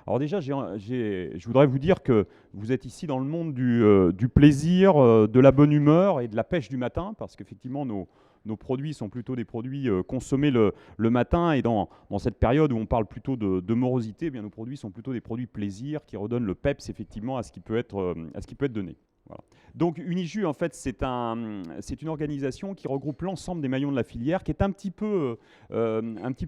Alors déjà, je voudrais vous dire que vous êtes ici dans le monde du plaisir, de la bonne humeur et de la pêche du matin, parce qu'effectivement, nos produits sont plutôt des produits consommés le matin, et dans cette période où on parle plutôt de morosité, eh bien, nos produits sont plutôt des produits plaisir qui redonnent le peps effectivement à ce qui peut être donné. Voilà. Donc Uniju, en fait, c'est une organisation qui regroupe l'ensemble des maillons de la filière, qui est un petit peu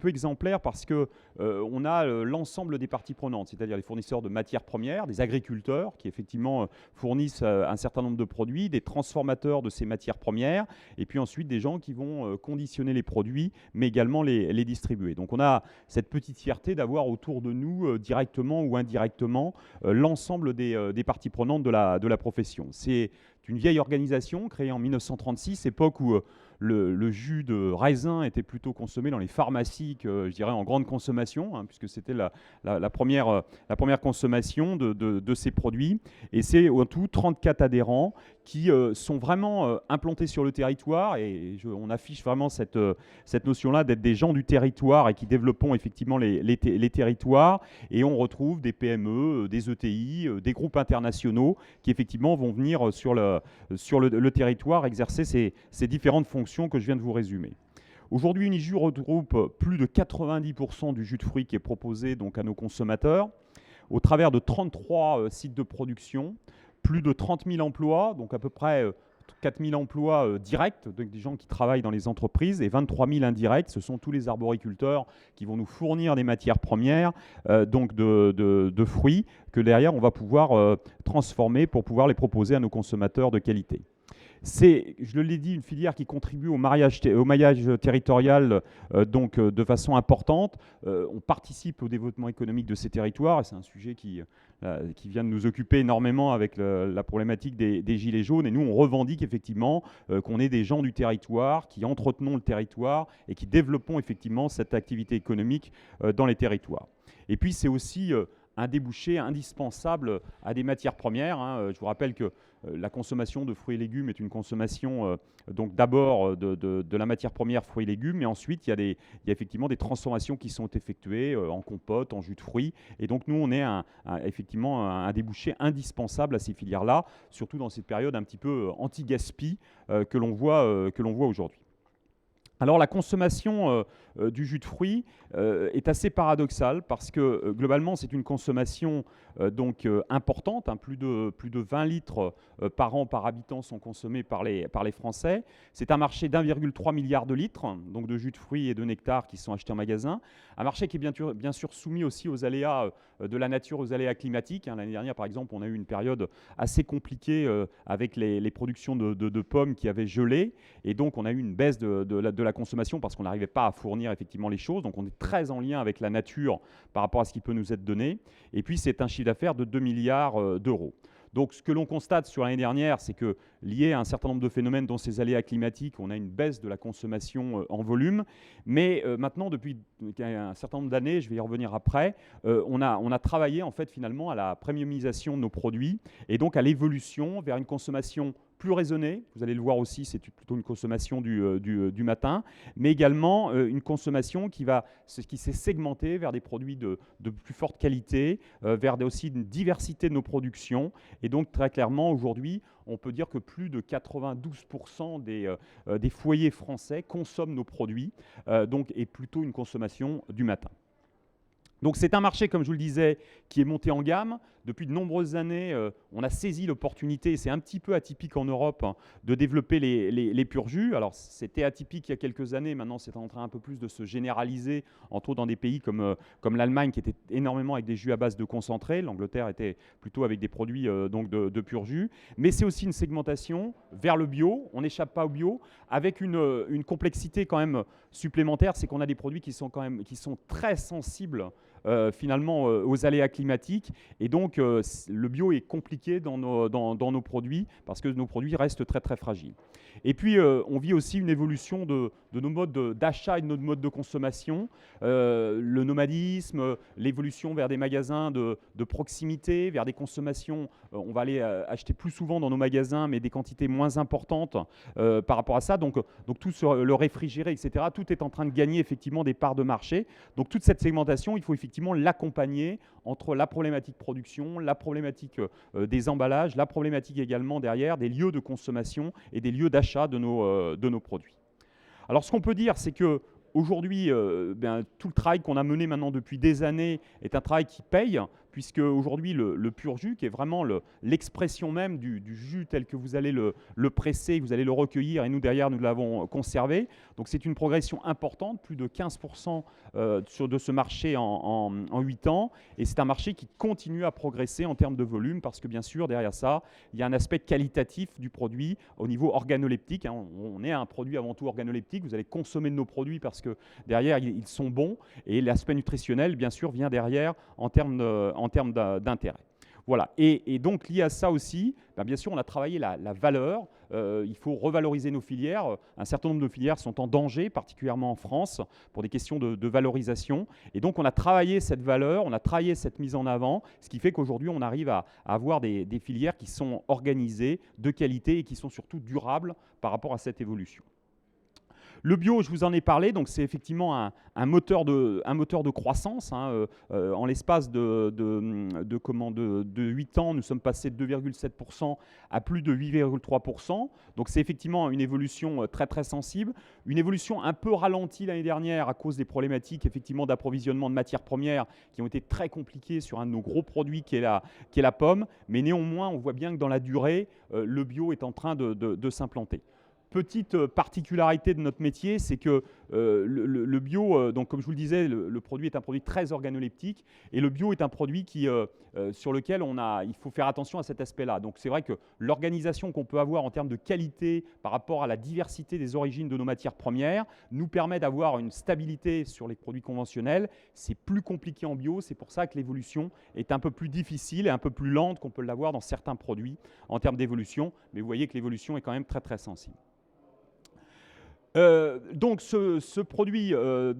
exemplaire parce que on a l'ensemble des parties prenantes, c'est-à-dire les fournisseurs de matières premières, des agriculteurs qui effectivement fournissent un certain nombre de produits, des transformateurs de ces matières premières, et puis ensuite des gens qui vont conditionner les produits, mais également les distribuer. Donc on a cette petite fierté d'avoir autour de nous, directement ou indirectement, l'ensemble des parties prenantes de la profession. C'est une vieille organisation créée en 1936, époque où le jus de raisin était plutôt consommé dans les pharmacies que, je dirais, en grande consommation, hein, puisque c'était la première consommation de ces produits. Et c'est en tout 34 adhérents qui sont vraiment implantés sur le territoire. Et on affiche vraiment cette notion-là d'être des gens du territoire et qui développons effectivement les territoires. Et on retrouve des PME, des ETI, des groupes internationaux qui effectivement vont venir sur le territoire exercer ces différentes fonctions que je viens de vous résumer. Aujourd'hui, Uniju regroupe plus de 90% du jus de fruits qui est proposé donc à nos consommateurs au travers de 33 sites de production, plus de 30 000 emplois, donc à peu près 4 000 emplois directs, donc des gens qui travaillent dans les entreprises, et 23 000 indirects. Ce sont tous les arboriculteurs qui vont nous fournir des matières premières, donc de fruits, que derrière on va pouvoir transformer pour pouvoir les proposer à nos consommateurs de qualité. C'est, je l'ai dit, une filière qui contribue au maillage territorial de façon importante. On participe au développement économique de ces territoires, et c'est un sujet qui vient de nous occuper énormément avec la problématique des gilets jaunes. Et nous, on revendique effectivement qu'on est des gens du territoire, qui entretenons le territoire et qui développons effectivement cette activité économique dans les territoires. Et puis, c'est aussi un débouché indispensable à des matières premières, hein. Je vous rappelle que la consommation de fruits et légumes est une consommation donc d'abord de la matière première fruits et légumes, mais ensuite il y a effectivement des transformations qui sont effectuées en compote, en jus de fruits. Et donc nous, on est effectivement un débouché indispensable à ces filières-là, surtout dans cette période un petit peu anti-gaspi que l'on voit aujourd'hui. Alors la consommation du jus de fruits est assez paradoxale parce que globalement c'est une consommation importante, hein, plus de 20 litres par an par habitant sont consommés par les Français. C'est un marché d'1,3 milliard de litres donc de jus de fruits et de nectar qui sont achetés en magasin. Un marché qui est bien sûr soumis aussi aux aléas de la nature, aux aléas climatiques, hein. L'année dernière par exemple on a eu une période assez compliquée avec les productions de pommes qui avaient gelé, et donc on a eu une baisse de la consommation parce qu'on n'arrivait pas à fournir effectivement les choses. Donc on est très en lien avec la nature par rapport à ce qui peut nous être donné. Et puis c'est un chiffre d'affaires de 2 milliards d'euros. Donc ce que l'on constate sur l'année dernière, c'est que lié à un certain nombre de phénomènes dont ces aléas climatiques, on a une baisse de la consommation en volume. Mais maintenant, depuis un certain nombre d'années, je vais y revenir après, on a travaillé en fait finalement à la premiumisation de nos produits et donc à l'évolution vers une consommation plus raisonnée. Vous allez le voir aussi, c'est plutôt une consommation du matin, mais également une consommation qui s'est segmentée vers des produits de plus forte qualité, vers aussi une diversité de nos productions. Et donc très clairement, aujourd'hui, on peut dire que plus de 92% des foyers français consomment nos produits, et plutôt une consommation du matin. Donc c'est un marché, comme je vous le disais, qui est monté en gamme. Depuis de nombreuses années, on a saisi l'opportunité, et c'est un petit peu atypique en Europe, hein, de développer les purs jus. Alors c'était atypique il y a quelques années, maintenant c'est en train un peu plus de se généraliser, entre autres dans des pays comme l'Allemagne qui était énormément avec des jus à base de concentré. L'Angleterre était plutôt avec des produits de purs jus. Mais c'est aussi une segmentation vers le bio, on n'échappe pas au bio, avec une complexité quand même supplémentaire, c'est qu'on a des produits qui sont très sensibles finalement aux aléas climatiques, et donc le bio est compliqué dans nos produits parce que nos produits restent très très fragiles. Et puis on vit aussi une évolution de nos modes d'achat et de notre mode de consommation, le nomadisme, l'évolution vers des magasins de proximité, vers des consommations, on va aller acheter plus souvent dans nos magasins mais des quantités moins importantes par rapport à ça, donc tout sur le réfrigéré, etc. Tout est en train de gagner effectivement des parts de marché. Donc toute cette segmentation, il faut effectivement effectivement l'accompagner entre la problématique production, la problématique des emballages, la problématique également derrière des lieux de consommation et des lieux d'achat de nos produits. Alors ce qu'on peut dire, c'est que aujourd'hui, tout le travail qu'on a mené maintenant depuis des années est un travail qui paye, puisque aujourd'hui le pur jus, qui est vraiment l'expression même du jus tel que vous allez le presser, vous allez le recueillir, et nous derrière nous l'avons conservé. Donc c'est une progression importante, plus de 15% de ce marché en 8 ans, et c'est un marché qui continue à progresser en termes de volume, parce que bien sûr derrière ça, il y a un aspect qualitatif du produit au niveau organoleptique. On est un produit avant tout organoleptique, vous allez consommer de nos produits parce que derrière ils sont bons, et l'aspect nutritionnel bien sûr vient derrière en termes d'intérêt. Voilà. Et donc, lié à ça aussi, bien sûr, on a travaillé la valeur. Il faut revaloriser nos filières. Un certain nombre de filières sont en danger, particulièrement en France, pour des questions de valorisation. Et donc, on a travaillé cette valeur, on a travaillé cette mise en avant, ce qui fait qu'aujourd'hui, on arrive à avoir des filières qui sont organisées, de qualité et qui sont surtout durables par rapport à cette évolution. Le bio, je vous en ai parlé, donc c'est effectivement un moteur de croissance. En l'espace de 8 ans, nous sommes passés de 2,7% à plus de 8,3%. Donc c'est effectivement une évolution très très sensible. Une évolution un peu ralentie l'année dernière à cause des problématiques effectivement d'approvisionnement de matières premières qui ont été très compliquées sur un de nos gros produits qui est la pomme. Mais néanmoins, on voit bien que dans la durée, le bio est en train de s'implanter. Petite particularité de notre métier, c'est que le bio, donc comme je vous le disais, le produit est un produit très organoleptique, et le bio est un produit sur lequel il faut faire attention à cet aspect-là. Donc c'est vrai que l'organisation qu'on peut avoir en termes de qualité par rapport à la diversité des origines de nos matières premières nous permet d'avoir une stabilité sur les produits conventionnels. C'est plus compliqué en bio, c'est pour ça que l'évolution est un peu plus difficile et un peu plus lente qu'on peut l'avoir dans certains produits en termes d'évolution, mais vous voyez que l'évolution est quand même très très sensible. Donc ce produit, là,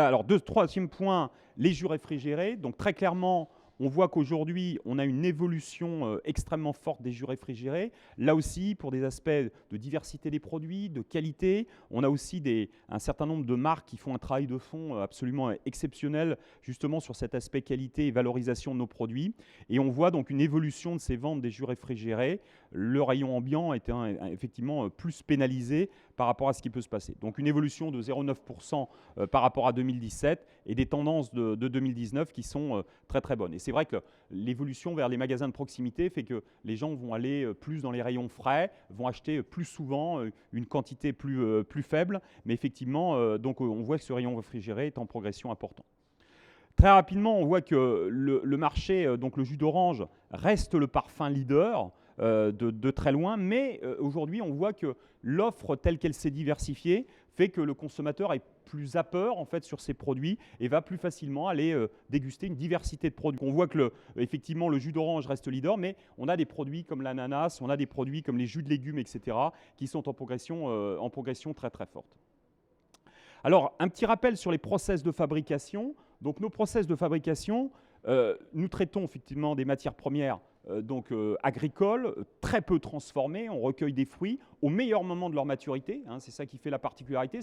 alors troisième point, les jus réfrigérés. Donc très clairement, on voit qu'aujourd'hui, on a une évolution extrêmement forte des jus réfrigérés. Là aussi, pour des aspects de diversité des produits, de qualité, on a aussi un certain nombre de marques qui font un travail de fond absolument exceptionnel, justement sur cet aspect qualité et valorisation de nos produits. Et on voit donc une évolution de ces ventes des jus réfrigérés. Le rayon ambiant était effectivement plus pénalisé par rapport à ce qui peut se passer. Donc une évolution de 0,9% par rapport à 2017 et des tendances de 2019 qui sont très très bonnes. Et c'est vrai que l'évolution vers les magasins de proximité fait que les gens vont aller plus dans les rayons frais, vont acheter plus souvent une quantité plus faible, mais effectivement, donc on voit que ce rayon réfrigéré est en progression importante. Très rapidement, on voit que le marché, donc le jus d'orange, reste le parfum leader de très loin, mais aujourd'hui, on voit que l'offre telle qu'elle s'est diversifiée fait que le consommateur est plus à peur en fait sur ces produits et va plus facilement aller déguster une diversité de produits. On voit que effectivement le jus d'orange reste leader, mais on a des produits comme l'ananas, on a des produits comme les jus de légumes, etc., qui sont en progression très très forte. Alors, un petit rappel sur les process de fabrication. Donc, nos process de fabrication, nous traitons effectivement des matières premières agricoles, très peu transformées. On recueille des fruits au meilleur moment de leur maturité. C'est ça qui fait la particularité.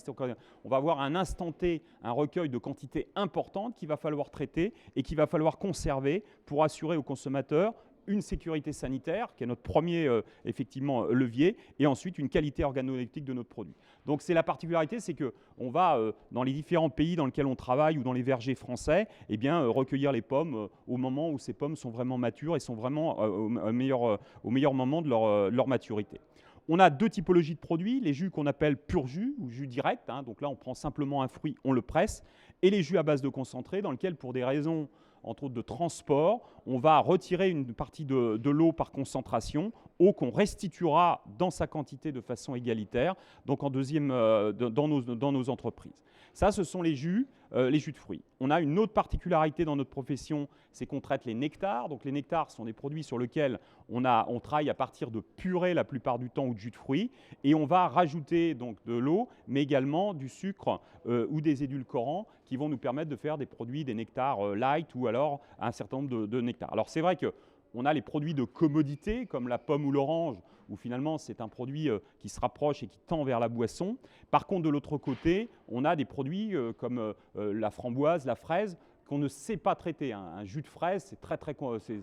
On va avoir à un instant T un recueil de quantités importantes qu'il va falloir traiter et qu'il va falloir conserver pour assurer aux consommateurs une sécurité sanitaire, qui est notre premier effectivement, levier, et ensuite une qualité organoleptique de notre produit. Donc c'est la particularité, c'est qu'on va, dans les différents pays dans lesquels on travaille ou dans les vergers français, eh bien, recueillir les pommes au moment où ces pommes sont vraiment matures et sont vraiment au meilleur moment de leur maturité. On a deux typologies de produits, les jus qu'on appelle pur jus ou jus direct, donc là on prend simplement un fruit, on le presse, et les jus à base de concentré dans lesquels pour des raisons entre autres de transport, on va retirer une partie de l'eau par concentration, eau qu'on restituera dans sa quantité de façon égalitaire, donc en dans nos entreprises. Ça, ce sont les jus de fruits. On a une autre particularité dans notre profession, c'est qu'on traite les nectars. Donc les nectars sont des produits sur lesquels on travaille à partir de purée la plupart du temps ou de jus de fruits, et on va rajouter donc de l'eau, mais également du sucre ou des édulcorants qui vont nous permettre de faire des produits, des nectars light ou alors un certain nombre de nectars. Alors c'est vrai que on a les produits de commodité, comme la pomme ou l'orange, où finalement c'est un produit qui se rapproche et qui tend vers la boisson. Par contre, de l'autre côté, on a des produits comme la framboise, la fraise, qu'on ne sait pas traiter. Un jus de fraise,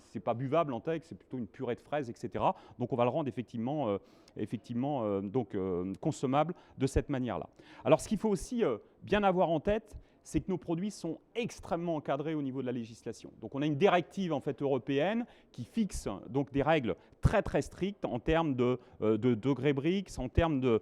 c'est pas buvable en texte, c'est plutôt une purée de fraises, etc. Donc on va le rendre effectivement, consommable de cette manière-là. Alors ce qu'il faut aussi bien avoir en tête, c'est que nos produits sont extrêmement encadrés au niveau de la législation. Donc on a une directive en fait européenne qui fixe donc des règles très très strictes en termes de degrés Brix, en termes de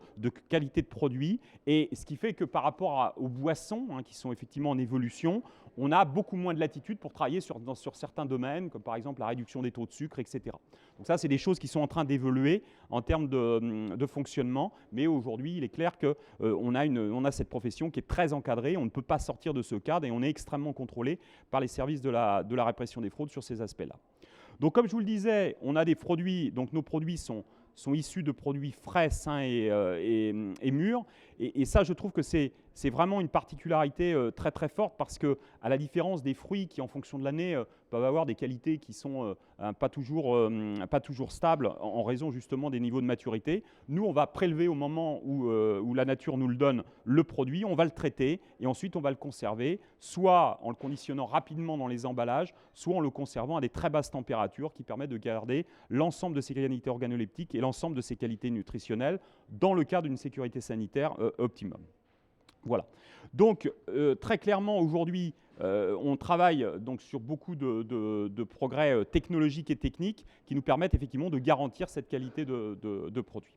qualité de produit, et ce qui fait que par rapport aux boissons qui sont effectivement en évolution, on a beaucoup moins de latitude pour travailler sur certains domaines, comme par exemple la réduction des taux de sucre, etc. Donc ça, c'est des choses qui sont en train d'évoluer en termes de fonctionnement, mais aujourd'hui, il est clair qu'on a cette profession qui est très encadrée, on ne peut pas sortir de ce cadre et on est extrêmement contrôlé par les services de la répression des fraudes sur ces aspects-là. Donc comme je vous le disais, on a des produits, donc nos produits sont issus de produits frais, sains et mûrs. Et ça, je trouve que c'est vraiment une particularité très très forte parce que, à la différence des fruits qui, en fonction de l'année, peuvent avoir des qualités qui sont pas toujours stables en raison justement des niveaux de maturité, nous, on va prélever au moment où la nature nous le donne le produit, on va le traiter et ensuite on va le conserver, soit en le conditionnant rapidement dans les emballages, soit en le conservant à des très basses températures qui permettent de garder l'ensemble de ses qualités organoleptiques et l'ensemble de ses qualités nutritionnelles dans le cadre d'une sécurité sanitaire optimum. Voilà. Donc, très clairement, aujourd'hui, on travaille donc sur beaucoup de progrès technologiques et techniques qui nous permettent effectivement de garantir cette qualité de produit.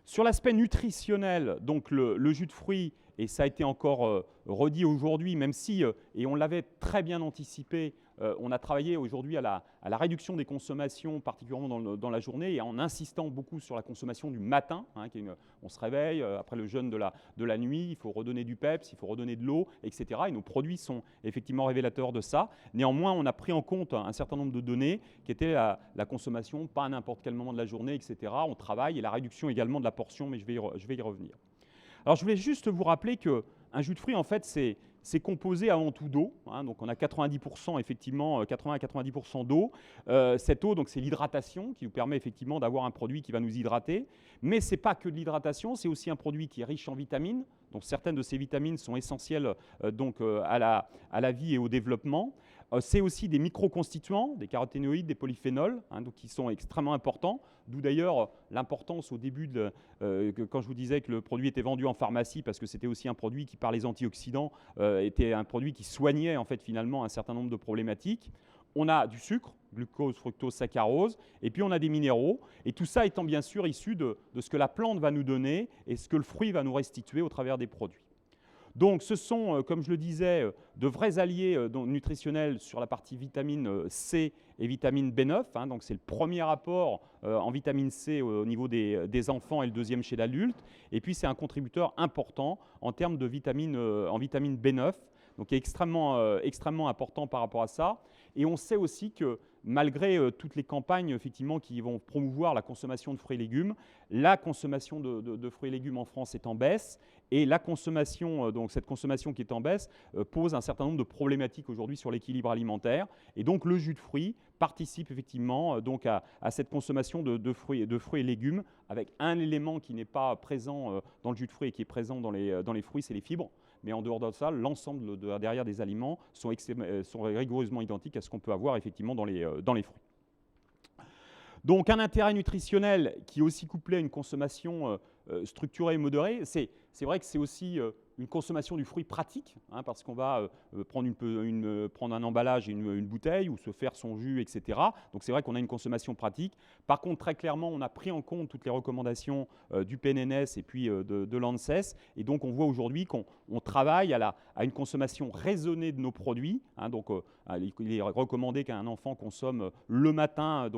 Sur l'aspect nutritionnel, donc le jus de fruits, et ça a été encore redit aujourd'hui, même si, et on l'avait très bien anticipé, on a travaillé aujourd'hui à la réduction des consommations, particulièrement dans la journée, et en insistant beaucoup sur la consommation du matin. On se réveille après le jeûne de la nuit, il faut redonner du peps, il faut redonner de l'eau, etc. Et nos produits sont effectivement révélateurs de ça. Néanmoins, on a pris en compte un certain nombre de données qui étaient la consommation, pas à n'importe quel moment de la journée, etc. On travaille, et la réduction également de la portion, mais je vais y revenir. Alors, je voulais juste vous rappeler qu'un jus de fruits, en fait, c'est composé avant tout d'eau. Donc, on a 90%, effectivement, 80 à 90% d'eau. Cette eau, donc, c'est l'hydratation qui nous permet effectivement d'avoir un produit qui va nous hydrater. Mais ce n'est pas que de l'hydratation, c'est aussi un produit qui est riche en vitamines. Donc, certaines de ces vitamines sont essentielles à la vie et au développement. C'est aussi des microconstituants, des caroténoïdes, des polyphénols, donc qui sont extrêmement importants. D'où d'ailleurs l'importance au début, quand je vous disais que le produit était vendu en pharmacie, parce que c'était aussi un produit qui, par les antioxydants, était un produit qui soignait en fait, finalement un certain nombre de problématiques. On a du sucre, glucose, fructose, saccharose, et puis on a des minéraux, et tout ça étant bien sûr issu de ce que la plante va nous donner et ce que le fruit va nous restituer au travers des produits. Donc ce sont, comme je le disais, de vrais alliés nutritionnels sur la partie vitamine C et vitamine B9. Donc c'est le premier apport en vitamine C au niveau des enfants et le deuxième chez l'adulte. Et puis c'est un contributeur important en termes de vitamine B9, donc qui est extrêmement important par rapport à ça. Et on sait aussi que malgré toutes les campagnes effectivement, qui vont promouvoir la consommation de fruits et légumes, la consommation de fruits et légumes en France est en baisse. Et la consommation, donc cette consommation qui est en baisse, pose un certain nombre de problématiques aujourd'hui sur l'équilibre alimentaire. Et donc le jus de fruits participe effectivement donc à cette consommation de fruits et légumes, avec un élément qui n'est pas présent dans le jus de fruits et qui est présent dans les fruits, c'est les fibres. Mais en dehors de ça, l'ensemble derrière des aliments sont rigoureusement identiques à ce qu'on peut avoir effectivement dans les fruits. Donc un intérêt nutritionnel qui est aussi couplé à une consommation structurée et modérée, c'est vrai que c'est aussi une consommation du fruit pratique, parce qu'on va prendre un emballage et une bouteille ou se faire son jus, etc. Donc c'est vrai qu'on a une consommation pratique. Par contre, très clairement, on a pris en compte toutes les recommandations du PNNS et puis de l'ANSES. Et donc on voit aujourd'hui qu'on travaille à une consommation raisonnée de nos produits. Donc il est recommandé qu'un enfant consomme le matin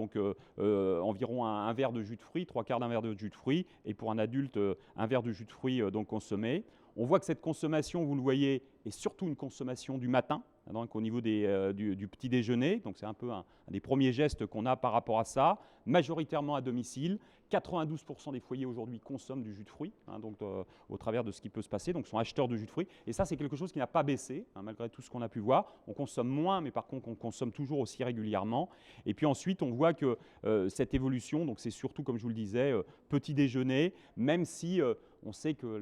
environ un verre de jus de fruits, 3/4 d'un verre de jus de fruits, et pour un adulte, un verre de jus de fruits consommé. On voit que cette consommation, vous le voyez, est surtout une consommation du matin, donc au niveau du petit déjeuner. Donc c'est un peu un des premiers gestes qu'on a par rapport à ça, majoritairement à domicile. 92% des foyers aujourd'hui consomment du jus de fruits, donc au travers de ce qui peut se passer, donc sont acheteurs de jus de fruits. Et ça, c'est quelque chose qui n'a pas baissé, malgré tout ce qu'on a pu voir. On consomme moins, mais par contre, on consomme toujours aussi régulièrement. Et puis ensuite, on voit que cette évolution, donc c'est surtout, comme je vous le disais, petit déjeuner, même si on sait que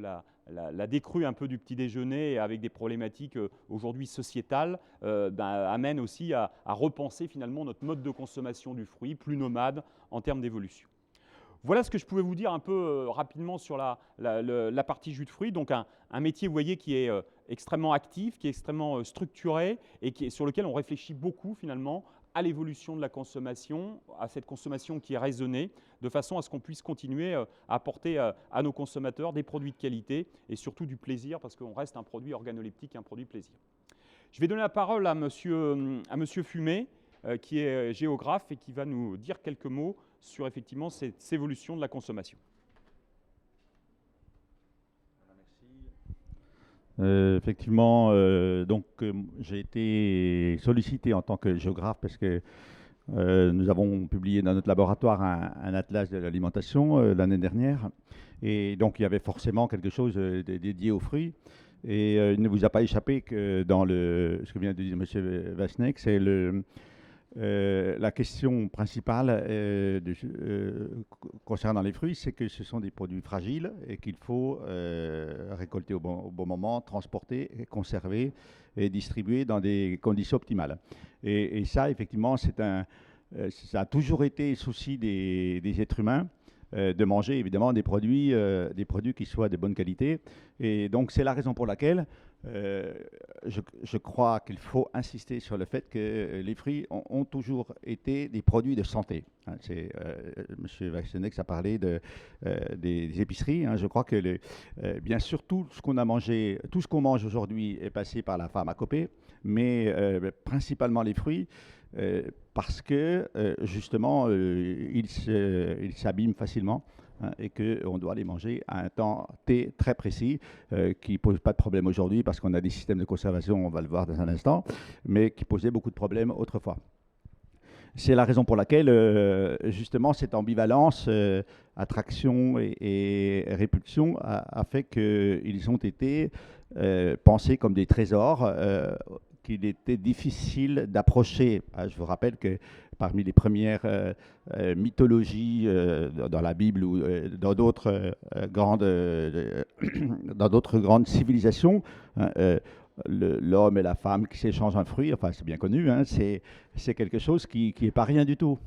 la décrue un peu du petit déjeuner avec des problématiques aujourd'hui sociétales amène aussi à repenser finalement notre mode de consommation du fruit, plus nomade en termes d'évolution. Voilà ce que je pouvais vous dire un peu rapidement sur la partie jus de fruits. Donc un métier, vous voyez, qui est extrêmement actif, qui est extrêmement structuré et sur lequel on réfléchit beaucoup finalement à l'évolution de la consommation, à cette consommation qui est raisonnée, de façon à ce qu'on puisse continuer à apporter à nos consommateurs des produits de qualité et surtout du plaisir, parce qu'on reste un produit organoleptique, un produit plaisir. Je vais donner la parole à monsieur Fumet, qui est géographe et qui va nous dire quelques mots sur effectivement cette évolution de la consommation. Effectivement, j'ai été sollicité en tant que géographe parce que nous avons publié dans notre laboratoire un atlas de l'alimentation l'année dernière. Et donc, il y avait forcément quelque chose dédié aux fruits. Et il ne vous a pas échappé que dans ce que vient de dire M. Vasnek, c'est la question principale concernant les fruits, c'est que ce sont des produits fragiles et qu'il faut récolter au bon moment, transporter, conserver et distribuer dans des conditions optimales. Et ça, effectivement, ça a toujours été le souci des êtres humains, de manger évidemment des produits qui soient de bonne qualité. Et donc, c'est la raison pour laquelle je crois qu'il faut insister sur le fait que les fruits ont toujours été des produits de santé. M. Vaxenex a parlé des épiceries. Je crois que bien sûr tout ce qu'on a mangé, tout ce qu'on mange aujourd'hui est passé par la pharmacopée, mais principalement les fruits, parce que justement ils s'abîment facilement. Et qu'on doit les manger à un temps T très précis, qui ne pose pas de problème aujourd'hui parce qu'on a des systèmes de conservation, on va le voir dans un instant, mais qui posaient beaucoup de problèmes autrefois. C'est la raison pour laquelle, justement, cette ambivalence, attraction et répulsion, a fait qu'ils ont été pensés comme des trésors qu'il était difficile d'approcher. Je vous rappelle que parmi les premières mythologies dans la Bible ou dans d'autres grandes civilisations, l'homme et la femme qui s'échangent un fruit, enfin c'est bien connu, c'est quelque chose qui n'est pas rien du tout.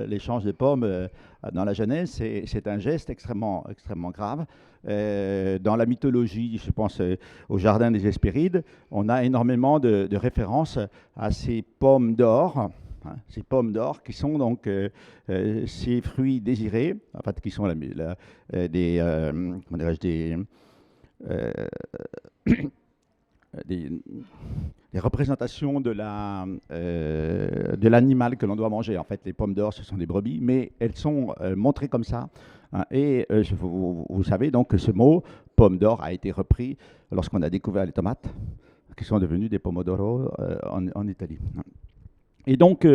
L'échange de pommes dans la Genèse, c'est un geste extrêmement, extrêmement grave. Dans la mythologie, je pense au Jardin des Hespérides, on a énormément de références à ces pommes d'or, ces pommes d'or qui sont donc ces fruits désirés, en fait, qui sont des représentations de l'animal que l'on doit manger. En fait, les pommes d'or, ce sont des brebis, mais elles sont montrées comme ça. Et vous savez donc que ce mot, pomme d'or, a été repris lorsqu'on a découvert les tomates, qui sont devenues des pomodoro en Italie. Et donc,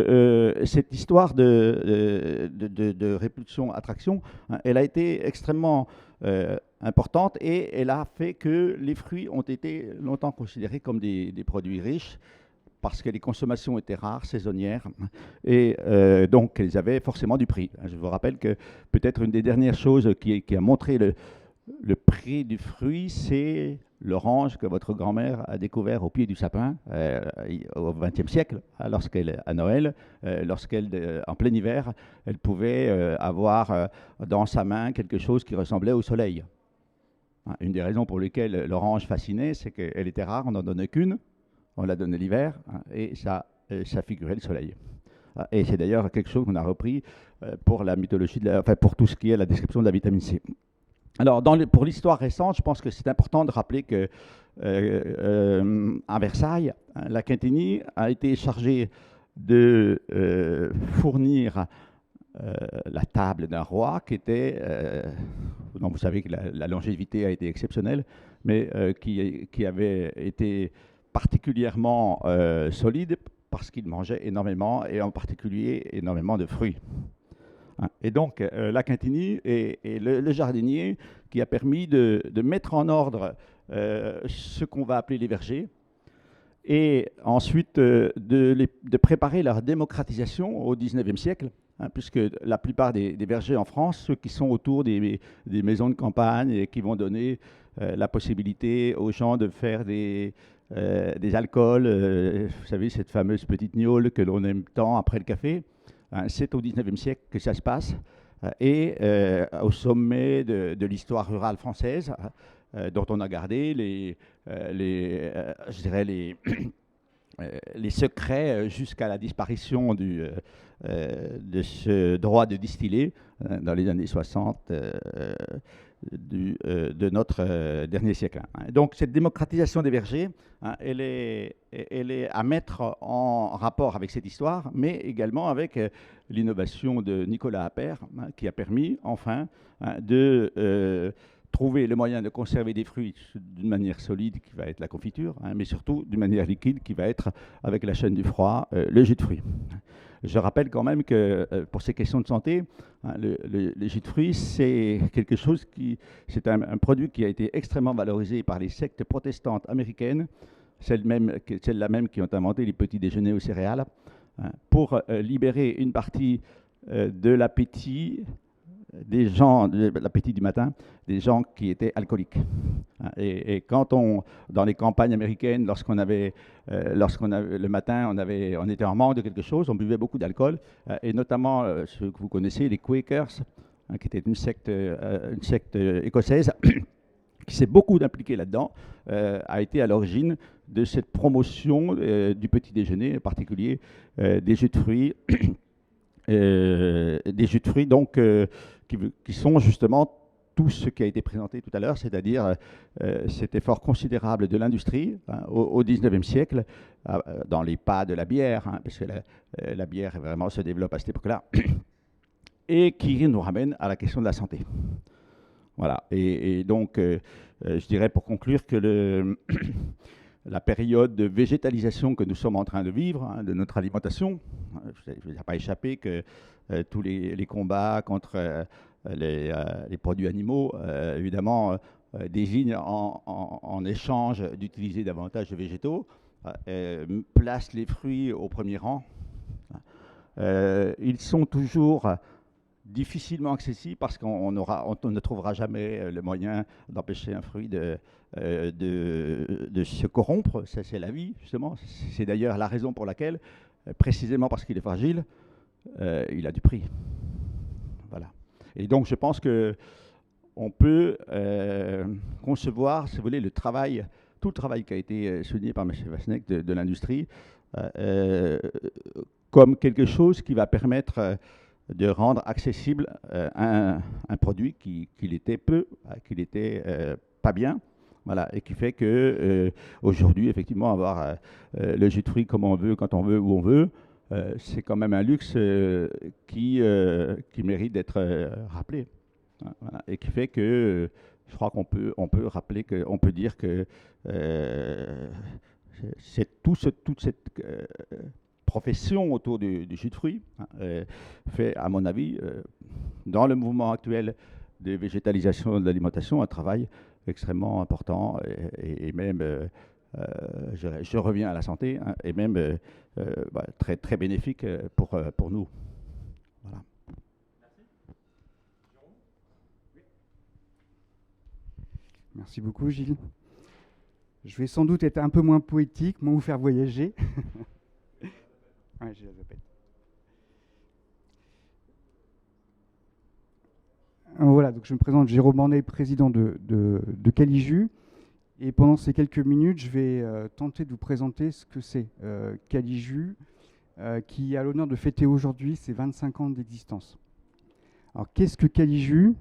cette histoire de répulsion-attraction, elle a été extrêmement importante et elle a fait que les fruits ont été longtemps considérés comme des produits riches parce que les consommations étaient rares, saisonnières, et donc elles avaient forcément du prix. Je vous rappelle que peut-être une des dernières choses qui a montré le prix du fruit, c'est l'orange que votre grand-mère a découvert au pied du sapin au XXe siècle, à Noël, lorsqu'elle, en plein hiver, elle pouvait avoir dans sa main quelque chose qui ressemblait au soleil. Une des raisons pour lesquelles l'orange fascinait, c'est qu'elle était rare, on n'en donnait qu'une, on la donnait l'hiver, et ça figurait le soleil. Et c'est d'ailleurs quelque chose qu'on a repris pour la mythologie, pour tout ce qui est la description de la vitamine C. Alors, pour l'histoire récente, je pense que c'est important de rappeler que à Versailles, la Quintinie a été chargée de fournir la table d'un roi qui était, donc vous savez que la longévité a été exceptionnelle, mais qui avait été particulièrement solide parce qu'il mangeait énormément, et en particulier énormément de fruits. Et donc, la Quintigny est le jardinier qui a permis de mettre en ordre ce qu'on va appeler les vergers, et ensuite de préparer leur démocratisation au XIXe siècle, puisque la plupart des vergers en France, ceux qui sont autour des maisons de campagne et qui vont donner la possibilité aux gens de faire des alcools, vous savez, cette fameuse petite gnôle que l'on aime tant après le café, c'est au XIXe siècle que ça se passe, et au sommet de l'histoire rurale française, dont on a gardé je dirais les secrets jusqu'à la disparition de ce droit de distiller dans les années 60 de notre dernier siècle. Donc cette démocratisation des vergers, elle est à mettre en rapport avec cette histoire, mais également avec l'innovation de Nicolas Appert, qui a permis enfin de trouver le moyen de conserver des fruits d'une manière solide, qui va être la confiture, mais surtout d'une manière liquide, qui va être, avec la chaîne du froid, le jus de fruits. Je rappelle quand même que pour ces questions de santé, le jus de fruits, c'est quelque chose c'est un produit qui a été extrêmement valorisé par les sectes protestantes américaines, celles-là même qui ont inventé les petits déjeuners aux céréales, pour libérer une partie de l'appétit des gens, l'appétit du matin, des gens qui étaient alcooliques. Et quand dans les campagnes américaines, lorsqu'on avait le matin, on était en manque de quelque chose, on buvait beaucoup d'alcool, et notamment ceux que vous connaissez, les Quakers, qui était une secte écossaise, qui s'est beaucoup impliquée là-dedans, a été à l'origine de cette promotion du petit déjeuner, en particulier des jus de fruits, donc qui sont justement tout ce qui a été présenté tout à l'heure, c'est-à-dire cet effort considérable de l'industrie au XIXe siècle, dans les pas de la bière, parce que la bière vraiment se développe à cette époque-là, et qui nous ramène à la question de la santé. Voilà, et donc je dirais pour conclure que la période de végétalisation que nous sommes en train de vivre, de notre alimentation, je n'ai pas échappé que tous les combats contre les produits animaux, évidemment, désignent en échange d'utiliser davantage de végétaux, placent les fruits au premier rang. Ils sont toujours difficilement accessible parce qu'on ne trouvera jamais le moyen d'empêcher un fruit de se corrompre. Ça, c'est la vie, justement. C'est d'ailleurs la raison pour laquelle, précisément parce qu'il est fragile, il a du prix. Voilà. Et donc, je pense qu'on peut concevoir, si vous voulez, tout le travail qui a été souligné par M. Vasnek de l'industrie, comme quelque chose qui va permettre de rendre accessible un produit qu'il était pas bien, voilà, et qui fait que aujourd'hui, effectivement, avoir le jus de fruits comme on veut, quand on veut, où on veut, c'est quand même un luxe qui mérite d'être rappelé, voilà, et qui fait que je crois qu'on peut rappeler, on peut dire que c'est toute cette profession autour du jus de fruits fait, à mon avis, dans le mouvement actuel de végétalisation de l'alimentation, un travail extrêmement important et même, je reviens à la santé, et même très, très bénéfique pour nous. Voilà. Merci beaucoup, Gilles. Je vais sans doute être un peu moins poétique, moins vous faire voyager. Ouais, j'ai la zapette. Voilà, donc je me présente, Jérôme Bornet, président de Calijus. Et pendant ces quelques minutes, je vais tenter de vous présenter ce que c'est Calijus, qui a l'honneur de fêter aujourd'hui ses 25 ans d'existence. Alors, qu'est-ce que Calijus ?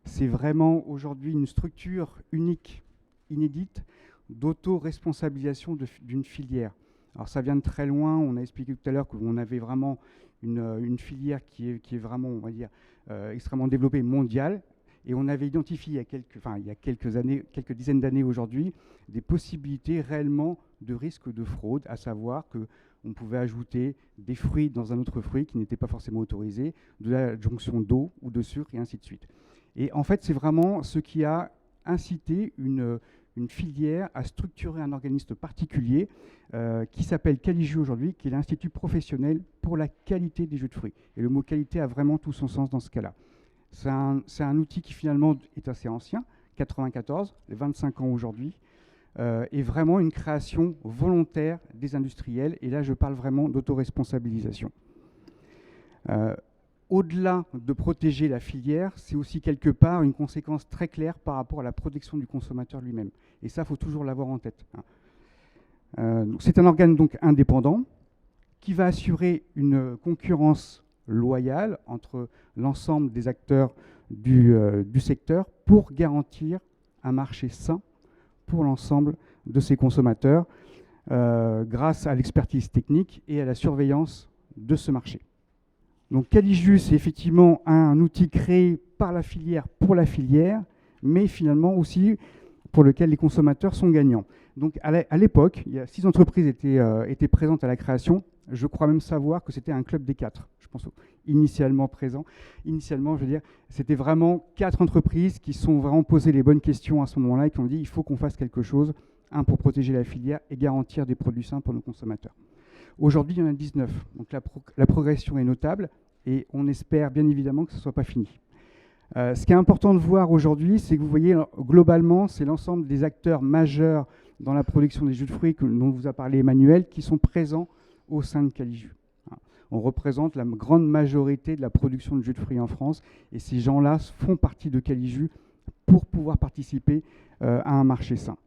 C'est vraiment aujourd'hui une structure unique, inédite, d'auto-responsabilisation d'une filière. Alors ça vient de très loin, on a expliqué tout à l'heure qu'on avait vraiment une filière qui est vraiment, on va dire, extrêmement développée, mondiale, Et on avait identifié il y a quelques années, quelques dizaines d'années aujourd'hui, des possibilités réellement de risque de fraude, à savoir qu'on pouvait ajouter des fruits dans un autre fruit qui n'était pas forcément autorisé, de l'adjonction d'eau ou de sucre, et ainsi de suite. Et en fait, c'est vraiment ce qui a incité une filière à structurer un organisme particulier qui s'appelle Calijus aujourd'hui, qui est l'Institut professionnel pour la qualité des jus de fruits. Et le mot qualité a vraiment tout son sens dans ce cas-là. C'est un outil qui finalement est assez ancien, 94, les 25 ans aujourd'hui, et vraiment une création volontaire des industriels. Et là, je parle vraiment d'autoresponsabilisation. Au-delà de protéger la filière, c'est aussi quelque part une conséquence très claire par rapport à la protection du consommateur lui-même. Et ça, il faut toujours l'avoir en tête. C'est un organe donc indépendant qui va assurer une concurrence loyale entre l'ensemble des acteurs du secteur pour garantir un marché sain pour l'ensemble de ses consommateurs grâce à l'expertise technique et à la surveillance de ce marché. Donc Calijus, c'est effectivement un outil créé par la filière pour la filière, mais finalement aussi pour lequel les consommateurs sont gagnants. Donc à l'époque, il y a 6 entreprises étaient présentes à la création. Je crois même savoir que c'était un club des 4, je pense, initialement présent. Initialement, je veux dire, c'était vraiment 4 entreprises qui sont vraiment posées les bonnes questions à ce moment-là et qui ont dit il faut qu'on fasse quelque chose, pour protéger la filière et garantir des produits sains pour nos consommateurs. Aujourd'hui, il y en a 19, donc la progression est notable et on espère bien évidemment que ce ne soit pas fini. Ce qui est important de voir aujourd'hui, c'est que vous voyez, globalement, c'est l'ensemble des acteurs majeurs dans la production des jus de fruits dont vous a parlé Emmanuel, qui sont présents au sein de Calijus. On représente la grande majorité de la production de jus de fruits en France, et ces gens-là font partie de Calijus pour pouvoir participer à un marché sain.